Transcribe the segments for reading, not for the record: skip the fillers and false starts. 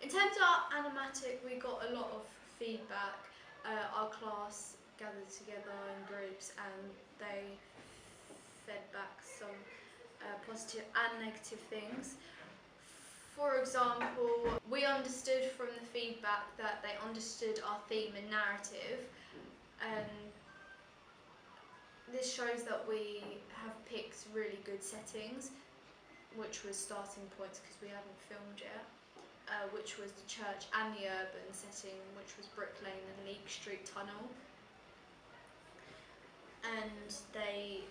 In terms of our animatic, we got a lot of feedback. Our class gathered together in groups and they fed back some positive and negative things. For example, we understood from the feedback that they understood our theme and narrative, and this shows that we have picked really good settings, which was starting points because we haven't filmed yet. Which was the church and the urban setting, which was Brick Lane and Leek Street Tunnel. And they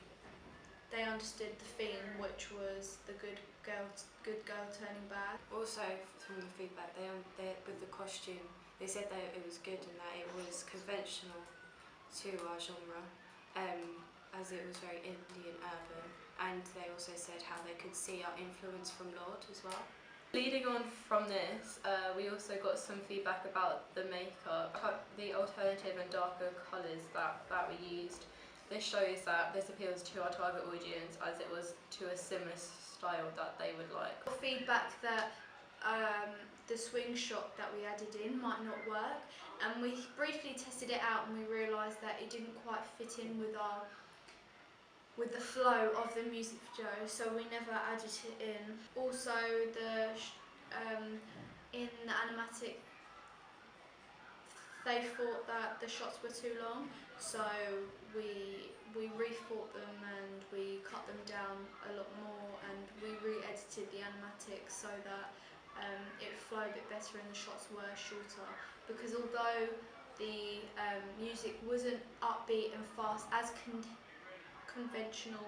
understood the theme, which was the good girl turning bad. Also, from the feedback, they with the costume, they said that it was good and that it was conventional to our genre, as it was very indie and urban. And they also said how they could see our influence from Lord as well. Leading on from this, we also got some feedback about the makeup, the alternative and darker colours that we used. This shows that this appeals to our target audience as it was to a similar style that they would like. Feedback that the swing shot that we added in might not work, and we briefly tested it out and we realised that it didn't quite fit in with the flow of the music video, so we never added it in. Also, in the animatic, they thought that the shots were too long, so we rethought them and we cut them down a lot more, and we re-edited the animatic so that it flowed a bit better and the shots were shorter. Because although the music wasn't upbeat and fast as conventional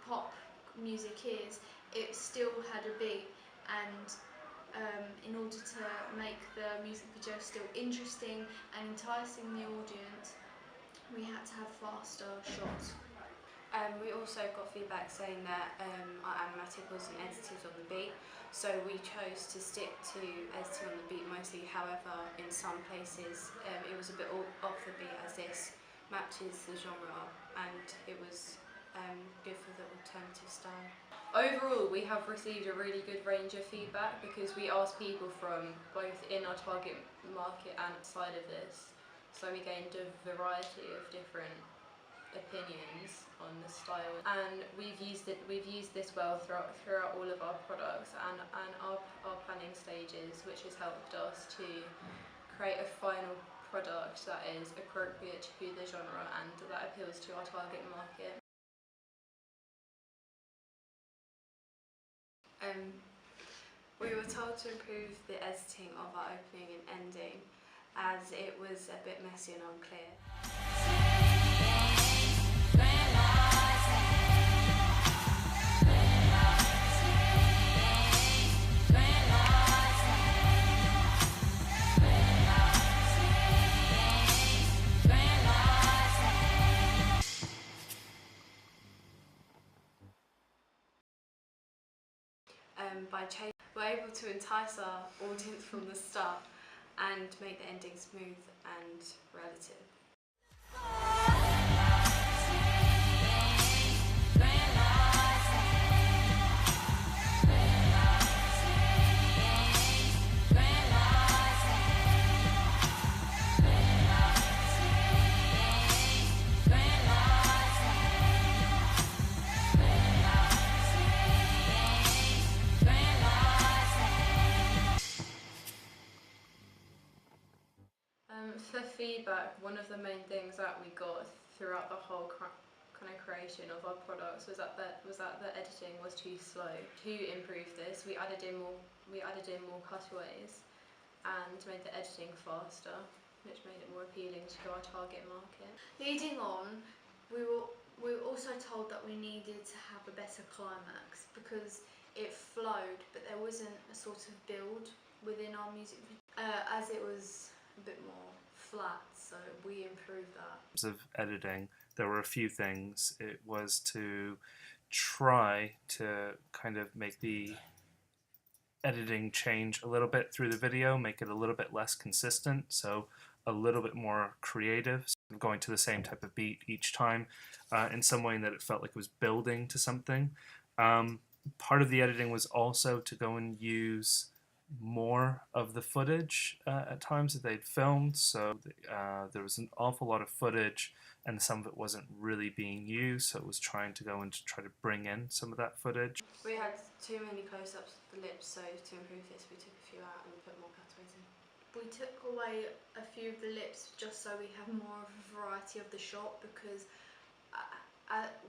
pop music is, it still had a beat, and in order to make the music video still interesting and enticing the audience, we had to have faster shots. We also got feedback saying that our animatic wasn't edited on the beat, so we chose to stick to editing on the beat mostly. However, in some places it was a bit off the beat, as this matches the genre and it was good for the alternative style. Overall, we have received a really good range of feedback because we asked people from both in our target market and outside of this, so we gained a variety of different opinions on the style, and we've used this well throughout all of our products and our planning stages, which has helped us to create a final product that is appropriate to the genre and that appeals to our target market. We were told to improve the editing of our opening and ending as it was a bit messy and unclear. We're able to entice our audience from the start and make the ending smooth and relative. For feedback, one of the main things that we got throughout the whole kind of creation of our products was that the editing was too slow. To improve this, we added in more cutaways and made the editing faster, which made it more appealing to our target market. Leading on, we were also told that we needed to have a better climax because it flowed, but there wasn't a sort of build within our music as it was a bit more flat, so we improved that. In terms of editing, there were a few things. It was to try to kind of make the editing change a little bit through the video, make it a little bit less consistent, so a little bit more creative, so going to the same type of beat each time, in some way that it felt like it was building to something. Part of the editing was also to go and use more of the footage at times that they'd filmed, so there was an awful lot of footage and some of it wasn't really being used, so it was trying to go and to try to bring in some of that footage. We had too many close-ups of the lips, so to improve this we took a few out and put more cutaways in. We took away a few of the lips just so we have more of a variety of the shot, because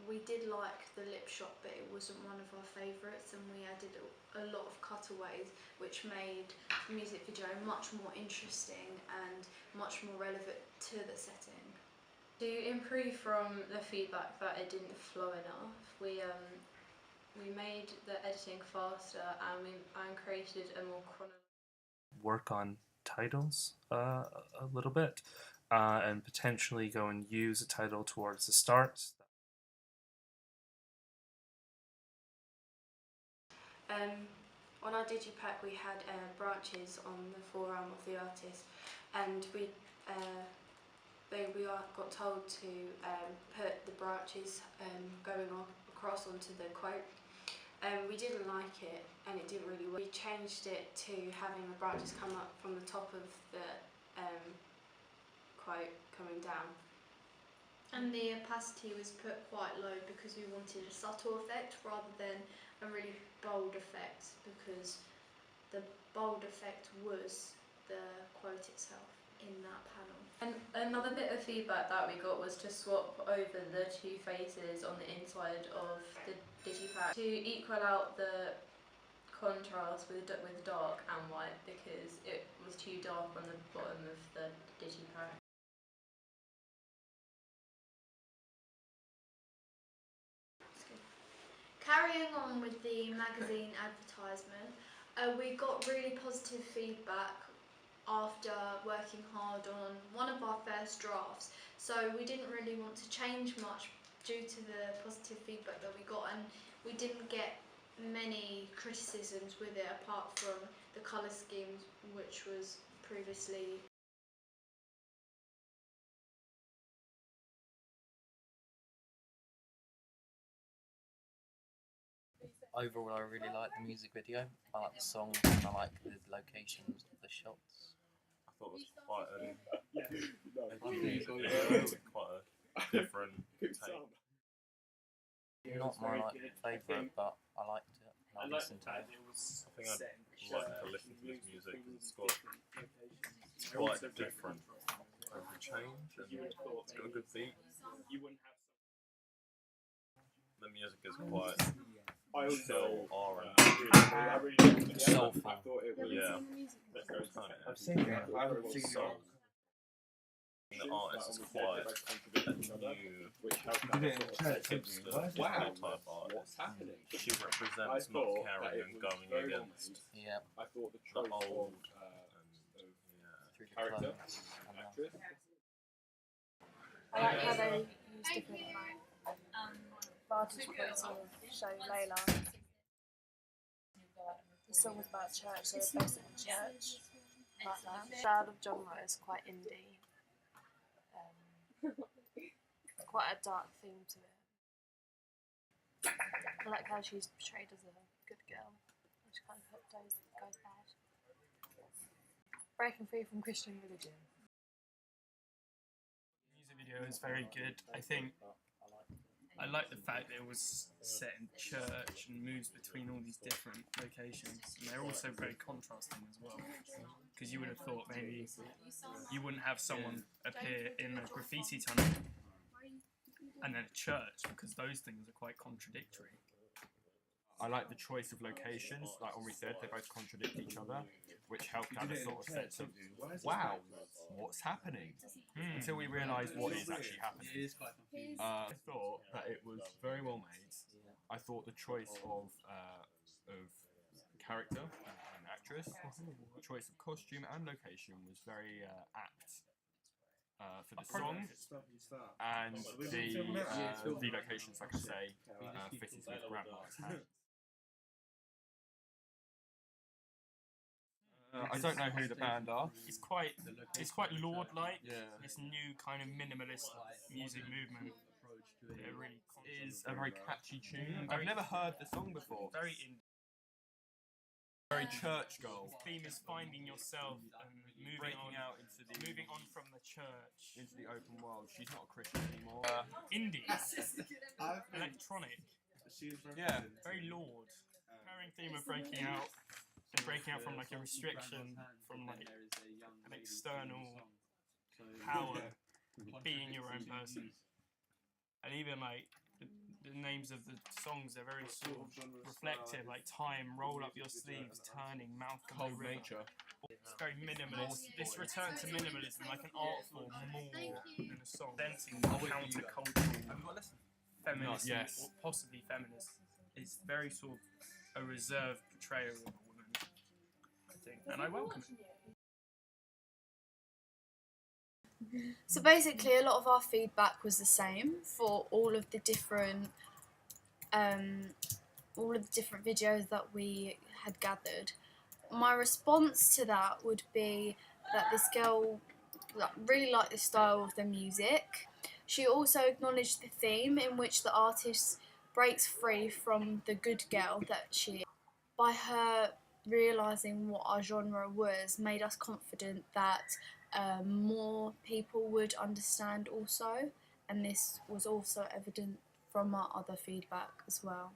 we did like the lip shot, but it wasn't one of our favourites, and we added a lot of cutaways which made the music video much more interesting and much more relevant to the setting. To improve from the feedback that it didn't flow enough, we made the editing faster and created a more chronological work on titles a little bit, and potentially go and use a title towards the start. On our digipack we had branches on the forearm of the artist, and we got told to put the branches going across onto the quote. We didn't like it and it didn't really work. We changed it to having the branches come up from the top of the quote coming down. And the opacity was put quite low because we wanted a subtle effect rather than a really bold effect, because the bold effect was the quote itself in that panel. And another bit of feedback that we got was to swap over the two faces on the inside of the digipack to equal out the contrast with dark and white, because it was too dark on the bottom of the digipack. Carrying on with the magazine advertisement, we got really positive feedback after working hard on one of our first drafts, so we didn't really want to change much due to the positive feedback that we got, and we didn't get many criticisms with it apart from the colour scheme, which was previously overall, I really like the music video. I like the song, and I like the locations of the shots. I thought it was quite a music video with quite a different take. Not my favourite, but I liked it and I listened to it. I think I'd like to listen to this music because it's quite different every change, and it's got a good beat. The music is quite chill, R&B, Soulful. yeah. I've seen it. I haven't seen Soul. The artist is quite a new, You did it in church. type artist. She represents not caring and going against Yeah, the old through the clothes. I like how they use different vantage points to show Layla. The song was about church, so it's based on church, like that. The style of genre is quite indie. Quite a dark theme to it. I like how she's portrayed as a good girl, which kind of goes bad. Breaking free from Christian religion. The music video is very good. I like the fact that it was set in church and moves between all these different locations, and they're also very contrasting as well, because you would have thought maybe you wouldn't have someone appear in a graffiti tunnel and then a church, because those things are quite contradictory. I like the choice of locations. Like Omri said, they both contradict each other, which helped add a sort of sense of, wow, what's happening? Until we realised what is actually happening. I thought that it was very well made. I thought the choice of character and actress, the choice of costume and location was very apt for the song, and the locations, like I say, fitted with Grandma's hand. I don't know who the band are. It's quite Lorde-like. This new kind of minimalist music movement. It really Is a very catchy tune. I've never heard the song before. very indie. Very church goal. The theme is finding yourself and Breaking out into the moving on from the church. into the open world. She's not a Christian anymore. Indie, electronic, Yeah. very Lord. Recurring theme of breaking out and breaking out from like a restriction, from like an external power, being your own person. And even like the names of the songs are very sort of reflective, like Time, Roll Up Your Sleeves, Turning, Malcolm the Cold River. nature. It's very minimalist. This return to minimalism, like an art form more than a song. Presenting countercultural, feminist, Yes. or possibly feminist. It's very sort of a reserved portrayal of a woman, I think, and I welcome it. So basically, a lot of our feedback was the same for all of the different videos that we had gathered. My response to that would be that this girl really liked the style of the music. She also acknowledged the theme in which the artist breaks free from the good girl that she is. By her realising what our genre was, made us confident that more people would understand also, and this was also evident from our other feedback as well.